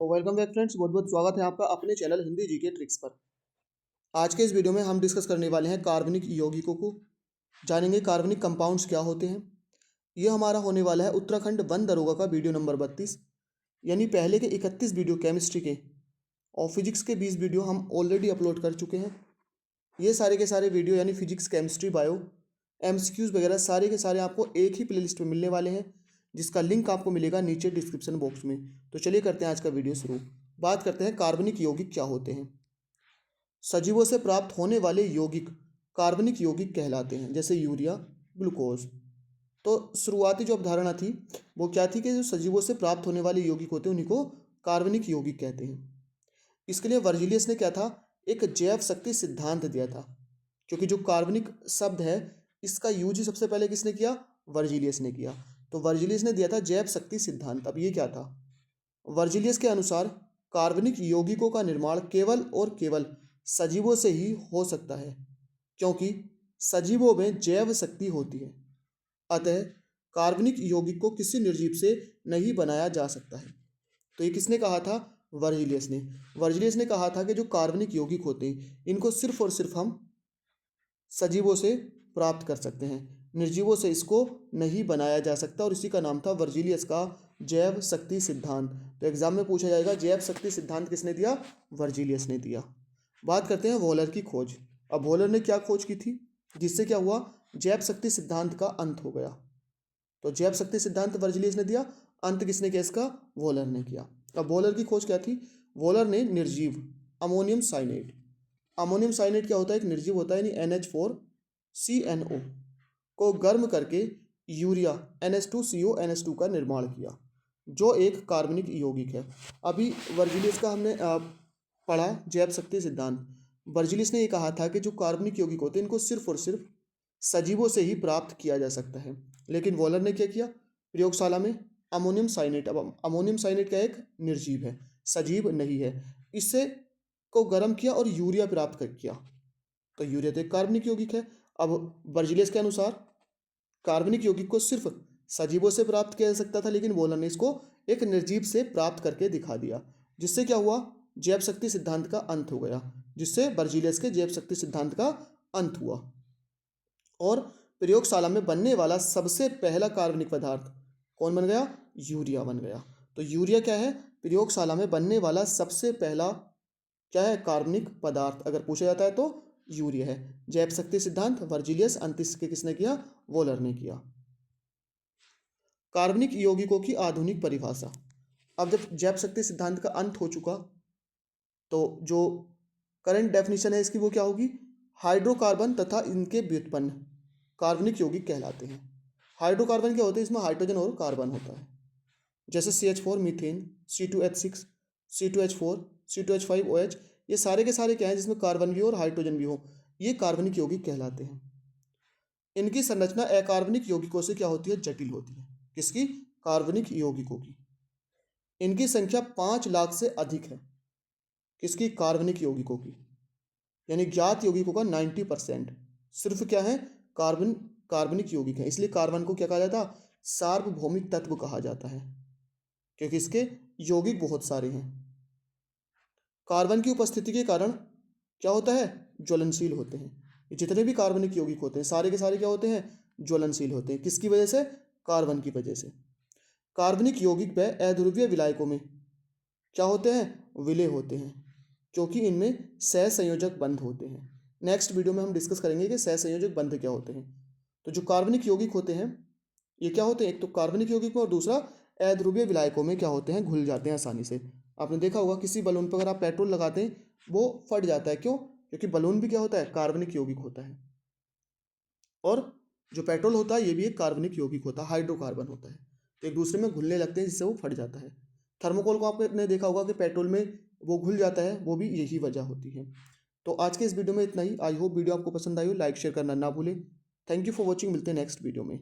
तो welcome back friends, बहुत बहुत स्वागत है आपका अपने चैनल हिंदी जीके ट्रिक्स पर। आज के इस वीडियो में हम डिस्कस करने वाले हैं कार्बनिक यौगिकों को। जानेंगे कार्बनिक कंपाउंड्स क्या होते हैं। ये हमारा होने वाला है उत्तराखंड वन दरोगा का वीडियो नंबर 32। यानी पहले के 31 वीडियो केमिस्ट्री के और फिजिक्स के 20 वीडियो हम ऑलरेडी अपलोड कर चुके हैं। ये सारे के सारे वीडियो यानी फिजिक्स, केमिस्ट्री, बायो, एमसीक्यूज़ वगैरह सारे के सारे आपको एक ही प्लेलिस्ट में मिलने वाले हैं, जिसका लिंक आपको मिलेगा नीचे डिस्क्रिप्शन बॉक्स में। तो चलिए करते हैं आज का वीडियो शुरू। बात करते हैं कार्बनिक यौगिक क्या होते हैं। सजीवों से प्राप्त होने वाले यौगिक कार्बनिक यौगिक कहलाते हैं, जैसे यूरिया, ग्लूकोज। तो शुरुआती जो अवधारणा थी वो क्या थी कि जो सजीवों से प्राप्त होने वाले यौगिक होते हैं उन्हीं को कार्बनिक यौगिक कहते हैं। इसके लिए वर्जिलियस ने क्या था, एक जैव शक्ति सिद्धांत दिया था। क्योंकि जो कार्बनिक शब्द है इसका यूज ही सबसे पहले किसने किया, वर्जिलियस ने किया। तो वर्जिलियस ने दिया था जैव शक्ति सिद्धांत। अब ये क्या था, वर्जिलियस के अनुसार कार्बनिक यौगिकों का निर्माण केवल और केवल सजीवों से ही हो सकता है, क्योंकि सजीवों में जैव शक्ति होती है। अतः कार्बनिक यौगिक को किसी निर्जीव से नहीं बनाया जा सकता है। तो ये किसने कहा था, वर्जिलियस ने। वर्जिलियस ने कहा था कि जो कार्बनिक यौगिक होते हैं इनको सिर्फ और सिर्फ हम सजीवों से प्राप्त कर सकते हैं, निर्जीवों से इसको नहीं बनाया जा सकता। और इसी का नाम था वर्जिलियस का जैव शक्ति सिद्धांत। तो एग्जाम में पूछा जाएगा जैव शक्ति सिद्धांत किसने दिया, वर्जिलियस ने दिया। बात करते हैं वॉलर की खोज। अब वॉलर ने क्या खोज की थी जिससे क्या हुआ, जैव शक्ति सिद्धांत का अंत हो गया। तो जैव शक्ति सिद्धांत वर्जिलियस ने दिया, अंत किसने किया इसका, वॉलर ने किया। अब वॉलर की खोज क्या थी, वॉलर ने निर्जीव अमोनियम साइनेट, अमोनियम साइनेट क्या होता है, एक निर्जीव होता है यानी NH4CNO को गर्म करके यूरिया NH2CO NH2 का निर्माण किया, जो एक कार्बनिक यौगिक है। अभी वर्जिलियस का हमने पढ़ा जैव शक्ति सिद्धांत। वर्जिलियस ने ये कहा था कि जो कार्बनिक यौगिक होते हैं इनको सिर्फ और सिर्फ सजीवों से ही प्राप्त किया जा सकता है। लेकिन वॉलर ने क्या किया, प्रयोगशाला में अमोनियम साइनेट, अब अमोनियम साइनेट का एक निर्जीव है, सजीव नहीं है, इससे को गर्म किया और यूरिया प्राप्त कर किया। तो यूरिया तो एक कार्बनिक यौगिक है। अब वर्जिलियस के अनुसार कार्बनिक यौगिक को सिर्फ सजीवों से प्राप्त किया जा सकता था, लेकिन वॉलर ने इसको एक निर्जीव से प्राप्त करके दिखा दिया, जिससे क्या हुआ, जैव शक्ति सिद्धांत का अंत हो गया, जिससे वर्जिलियस के जैव शक्ति सिद्धांत का अंत हुआ। और प्रयोगशाला में बनने वाला सबसे पहला कार्बनिक पदार्थ कौन बन गया, यूरिया बन गया। तो यूरिया क्या है, प्रयोगशाला में बनने वाला सबसे पहला क्या है, कार्बनिक पदार्थ अगर पूछा जाता है तो यूरिया है। जैव शक्ति सिद्धांत वर्जिलियस, अंत इसके किसने किया, वॉलर ने किया। कार्बनिक यौगिकों की आधुनिक परिभाषा। अब जब जैव शक्ति सिद्धांत का अंत हो चुका तो जो करंट डेफिनेशन है इसकी वो क्या होगी, हाइड्रोकार्बन तथा इनके व्युत्पन्न कार्बनिक यौगिक कहलाते हैं। हाइड्रोकार्बन क्या होते हैं, इसमें हाइड्रोजन और कार्बन होता है, जैसे CH4 methane, C2H6, C2H4, C2H5OH, ये सारे के सारे क्या हैं जिसमें कार्बन भी हो और हाइड्रोजन भी हो, ये कार्बनिक यौगिक कहलाते हैं। इनकी संरचना अकार्बनिक यौगिकों से क्या होती है, जटिल होती है। किसकी, कार्बनिक यौगिकों की। इनकी संख्या 5 लाख से अधिक है, किसकी, कार्बनिक यौगिकों की। यानी ज्ञात यौगिकों का 90% सिर्फ क्या है, कार्बनिक यौगिक है। इसलिए कार्बन को क्या कहा जाता है, सार्वभौमिक तत्व कहा जाता है, क्योंकि इसके यौगिक बहुत सारे हैं। कार्बन की उपस्थिति के कारण क्या होता है, ज्वलनशील होते हैं। ये जितने भी कार्बनिक यौगिक होते हैं सारे के सारे क्या होते हैं, ज्वलनशील होते हैं। किसकी वजह से, कार्बन की वजह से। कार्बनिक यौगिक व अध्रुवीय विलायकों में क्या होते हैं, विलय होते हैं, क्योंकि इनमें सहसंयोजक बंध होते हैं। नेक्स्ट वीडियो में हम डिस्कस करेंगे कि सहसंयोजक बंध क्या होते हैं। तो जो कार्बनिक यौगिक होते हैं ये क्या होते हैं, एक तो कार्बनिक यौगिक में और दूसरा अध्रुवीय विलायकों में क्या होते हैं, घुल जाते हैं आसानी से। आपने देखा होगा किसी बलून पर अगर आप पेट्रोल लगाते हैं वो फट जाता है, क्यों, क्योंकि बलून भी क्या होता है, कार्बनिक यौगिक होता है। और जो पेट्रोल होता है ये भी एक कार्बनिक यौगिक होता है, हाइड्रोकार्बन होता है। तो एक दूसरे में घुलने लगते हैं जिससे वो फट जाता है। थर्मोकोल को आपने देखा होगा कि पेट्रोल में वो घुल जाता है, वो भी यही वजह होती है। तो आज के इस वीडियो में इतना ही। आई होप वीडियो आपको पसंद आई हो, लाइक शेयर करना ना भूलें। थैंक यू फॉर वॉचिंग, मिलते हैं नेक्स्ट वीडियो में।